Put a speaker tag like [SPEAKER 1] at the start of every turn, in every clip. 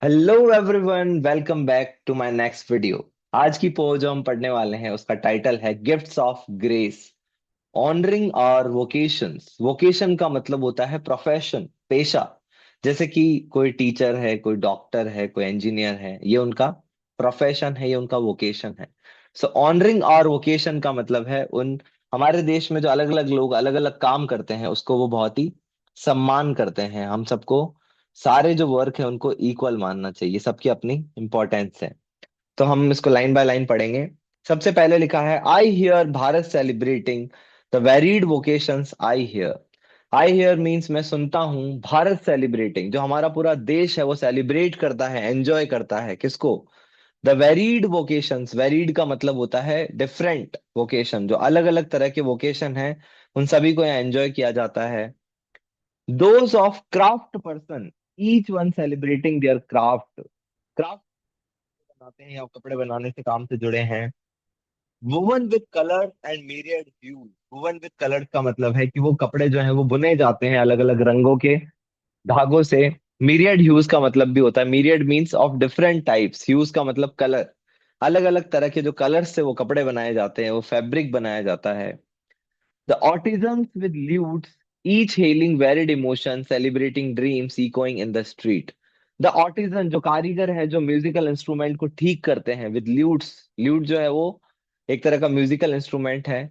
[SPEAKER 1] Hello everyone, welcome back to my next video. आज की pose जो हम पढ़ने वाले हैं उसका टाइटल है गिफ्ट्स ऑफ ग्रेस, ऑनरिंग और वोकेशंस। वोकेशन का मतलब होता है प्रोफेशन, पेशा। जैसे कि कोई टीचर है, कोई डॉक्टर है, कोई इंजीनियर है, ये उनका प्रोफेशन है, ये उनका वोकेशन है। सो ऑनरिंग और वोकेशन का मतलब है उन हमारे देश में जो अलग अलग लोग अलग अलग काम करते हैं उसको वो बहुत ही सम्मान करते हैं। हम सबको सारे जो वर्क है उनको इक्वल मानना चाहिए, सबकी अपनी इंपॉर्टेंस है। तो हम इसको लाइन बाय लाइन पढ़ेंगे। सबसे पहले लिखा है, I hear Bharat celebrating the varied vocations. I hear means मैं सुनता हूँ, भारत सेलिब्रेटिंग जो हमारा पूरा देश है वो सेलिब्रेट करता है, एंजॉय करता है किसको? The varied vocations. वेरीड का मतलब होता है डिफरेंट वोकेशन, जो अलग अलग तरह के वोकेशन है उन सभी को यहाँ एंजॉय किया जाता है। Those of craft person, each one celebrating there craft. Craft बनाते हैं या कपड़े बनाने से काम से जुड़े हैं। Woven with colour and myriad huge. Woven with colour का मतलब है कि वो कपड़े जो हैं वो बुने जाते हैं अलग अलग रंगों के धागों से। myriad ह्यूज का मतलब भी होता है, myriad means of different types, huge का मतलब कलर। अलग अलग तरह के जो कलर से वो कपड़े बनाए जाते हैं, वो फैब्रिक बनाया जाता है। The artisans with lutes, each hailing varied emotions, celebrating dreams echoing in the street. The artisan जो कारीगर है, जो म्यूजिकल इंस्ट्रूमेंट को ठीक करते हैं, विद ल्यूट्स। ल्यूट जो है वो एक तरह का म्यूजिकल इंस्ट्रूमेंट है।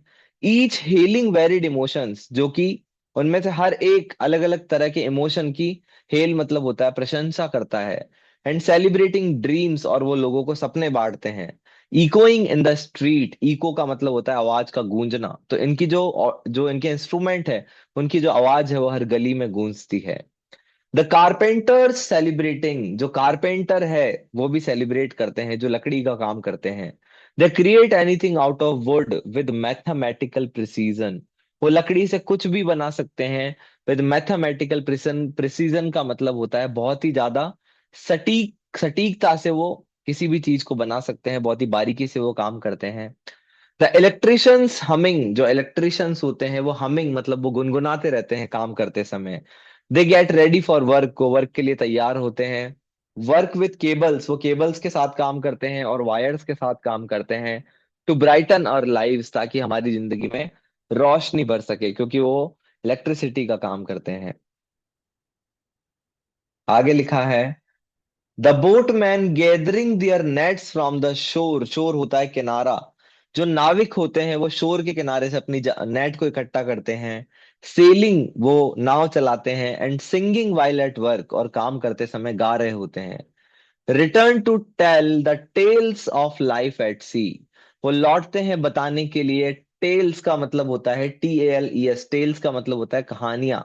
[SPEAKER 1] ईच हेलिंग वेरिड इमोशंस, जो कि उनमें से हर एक अलग अलग तरह के इमोशन की, हेल मतलब होता है प्रशंसा करता है। एंड सेलिब्रेटिंग ड्रीम्स, और वो लोगों को सपने बांटते हैं। Echoing in the street, echo का मतलब होता है आवाज का गूंजना। तो इनकी जो जो इनके इंस्ट्रूमेंट है, उनकी जो आवाज है वो हर गली में गूंजती है। द कारपेंटर्स सेलिब्रेटिंग, जो कारपेंटर है वो भी सेलिब्रेट करते हैं, जो लकड़ी का काम करते हैं। They create anything out of would with mathematical precision. वो लकड़ी से कुछ भी बना सकते हैं विद मैथमेटिकल प्रिसीजन का मतलब होता है बहुत ही ज्यादा सटीकता से वो किसी भी चीज को बना सकते हैं, बहुत ही बारीकी से वो काम करते हैं। द इलेक्ट्रिशियंस हमिंग, जो इलेक्ट्रिशियंस होते हैं वो हमिंग मतलब वो गुनगुनाते रहते हैं काम करते समय। They get ready for work, को वर्क के लिए तैयार होते हैं। वर्क विथ केबल्स, वो केबल्स के साथ काम करते हैं और वायर्स के साथ काम करते हैं। टू ब्राइटन आवर लाइव्स, ताकि हमारी जिंदगी में रोशनी भर सके, क्योंकि वो इलेक्ट्रिसिटी का काम करते हैं। आगे लिखा है, the boatman gathering their nets from the shore. Shore होता है किनारा। जो नाविक होते हैं वो शोर के किनारे से अपनी नेट को इकट्ठा करते हैं। सेलिंग, वो नाव चलाते हैं। And singing while at work, और काम करते समय गा रहे होते हैं। Return to tell the tales of life at sea, वो लौटते हैं बताने के लिए। टेल्स का मतलब होता है TALES, टेल्स का मतलब होता है कहानियां।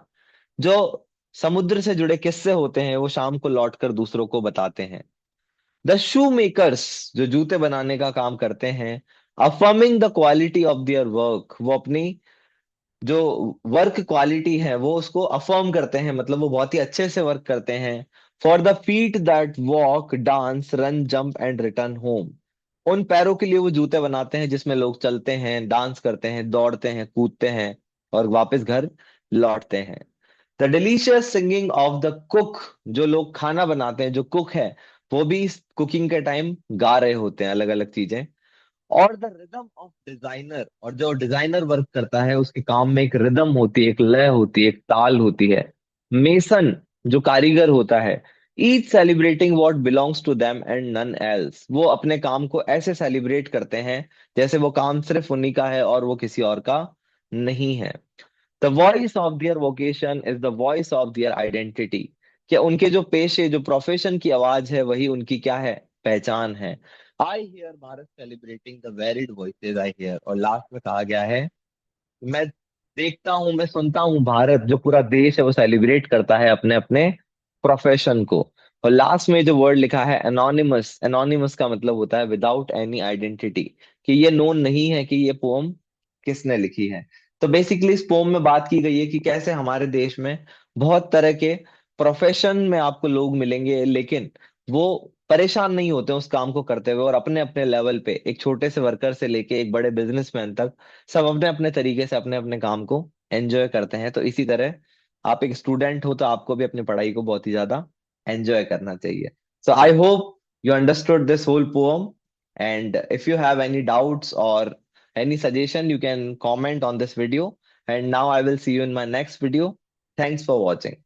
[SPEAKER 1] जो समुद्र से जुड़े किस्से होते हैं वो शाम को लौटकर दूसरों को बताते हैं। द शू मेकर्स, जो जूते बनाने का काम करते हैं। Affirming the quality of their work, वो अपनी जो वर्क क्वालिटी है वो उसको अफर्म करते हैं, मतलब वो बहुत ही अच्छे से वर्क करते हैं। For the feet that walk dance run jump and return home, उन पैरों के लिए वो जूते बनाते हैं जिसमें लोग चलते हैं, डांस करते हैं, दौड़ते हैं, कूदते हैं और वापस घर लौटते हैं। The delicious singing of the cook, जो लोग खाना बनाते हैं, जो कुक है, वो भी कुकिंग के टाइम गा रहे होते हैं अलग अलग चीजें। और द रिदम ऑफ डिजाइनर, और जो डिजाइनर वर्क करता है उसके काम में एक रिदम होती है, एक लय होती है, एक ताल होती है। मेसन, जो कारीगर होता है, each celebrating what belongs to them and none else, वो अपने काम को ऐसे सेलिब्रेट करते हैं जैसे वो काम सिर्फ उन्हीं का है और वो किसी और का नहीं है। The voice of their vocation is the voice of their identity, क्या उनके जो पेशे, जो प्रोफेशन की आवाज है वही उनकी क्या है, पहचान है। I hear Bharat celebrating the varied voices I hear, और लास्ट में कहा गया है, मैं देखता हूं, मैं सुनता हूं, भारत जो पूरा देश है वो सेलिब्रेट करता है अपने अपने प्रोफेशन को। और लास्ट में जो वर्ड लिखा है एनोनिमस, एनोनिमस का मतलब होता है विदाउट एनी आइडेंटिटी, कि ये नोन नहीं है कि ये पोम किसने लिखी है। तो बेसिकली इस पोम में बात की गई है कि कैसे हमारे देश में बहुत तरह के प्रोफेशन में आपको लोग मिलेंगे, लेकिन वो परेशान नहीं होते उस काम को करते हुए, और अपने अपने लेवल पे एक छोटे से वर्कर से लेके एक बड़े बिजनेसमैन तक सब अपने अपने तरीके से अपने अपने काम को एंजॉय करते हैं। तो इसी तरह आप एक स्टूडेंट हो तो आपको भी अपनी पढ़ाई को बहुत ही ज्यादा एंजॉय करना चाहिए। So I hope you understood this whole poem. And if you have any doubts or any suggestion, you can comment on this video. And now I will see you in my next video. Thanks for watching.